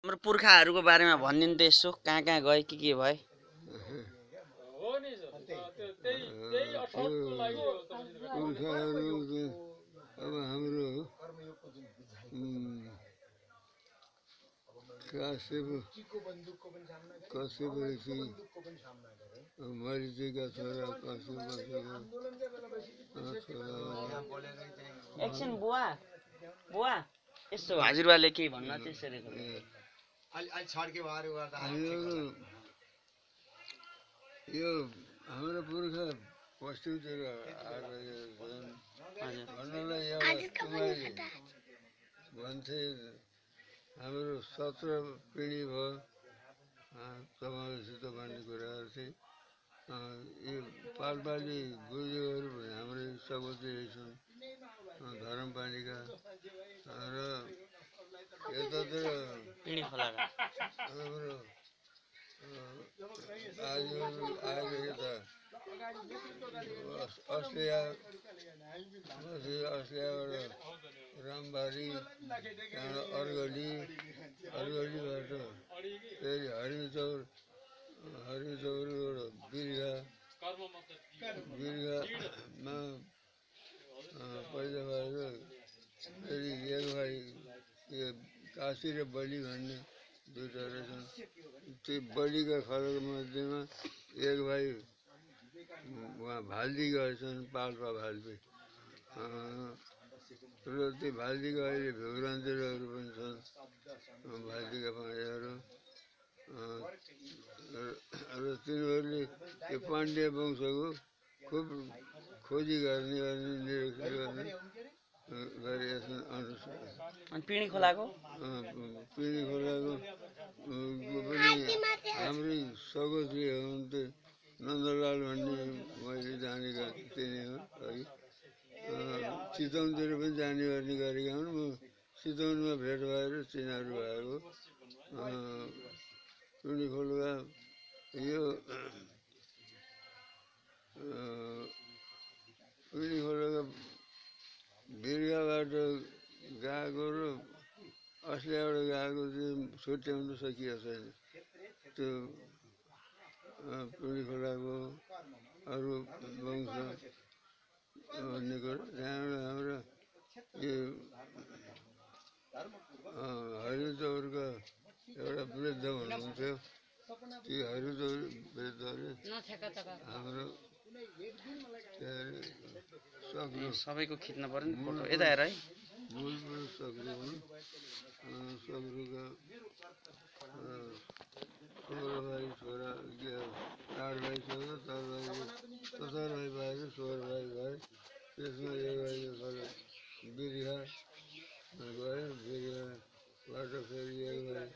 हाम्रो पुर्खाहरूको बारेमा भनिदिनु त यसो कहाँ कहाँ गए के भए पुर्खाहरू अब हाम्रो काश्यप कश्यपदेखि मरिचीका छोरा कश्यपको छोरा एकछिन बुवा बुवा यसो हजुरबाले के भन्न त्यसरी यो हाम्रो पुर्खा पश्चिमतिर भन्नलाई एउटा भन्थे हाम्रो 17 पिँढी भयो तपाईँहरूसित भन्ने कुराहरू चाहिँ यो पालपाली गुरुहरू हाम्रै सगोत्री छन् धरमपानीका र यतातिर हाम्रो आज यता अस्ट्रेलियाबाट रामबारी त्यहाँबाट अर्गलीबाट फेरि हरिचौरबाट बिर्गामा पहिला भएर फेरि एक भाइ यो काशी र बलि भन्ने दुईवटा रहेछन् त्यो बलिका खलको मध्येमा एक भाइ उहाँ भाल्दी गएछन् पाल्पा भाल्पी र त्यो भाल्दीको अहिले भेउरान्तिरहरू पनि छन् भाल्दीका पाँडेहरू र तिनीहरूले यो पाण्ड्य वंशको खुब खोजी गर्ने निरीक्षण गर्ने गरेका छन् अनुसार पिँढी खोलाको पनि हाम्रै सगोत्री हुनुहुन्थ्यो नन्दलाल भन्ने मैले जानेका तिनी हो है चितवनतिर पनि जाने गर्ने गरेका हुन् म चितवनमा भेट भएर चिनाहरू भएको पिँढी खोलका यो पिँढी खोलका बिर्गाबाट गएको र अस्ट्रेलियाबाट गएको चाहिँ छुट्याउन सकिएको छैन त्यो पिँढी खोलाको अरू वंश भन्ने कुरो त्यहाँबाट हाम्रो यो हरिचौरका एउटा वृद्ध हुनुहुन्थ्यो त्यो हरिचौर वृद्धले हाम्रो सबैको खिच्न पर्यो नि फोटो यता हेर है मूल पुरुष सक्नु सक्नुका 16 भाइ छोरा 4 भाइ छोरा 4 भाइ भएर 16 भाइ भए त्यसमा एक भाइको घर बिर्खा गयो बिर्खाबाट फेरि एक भाइ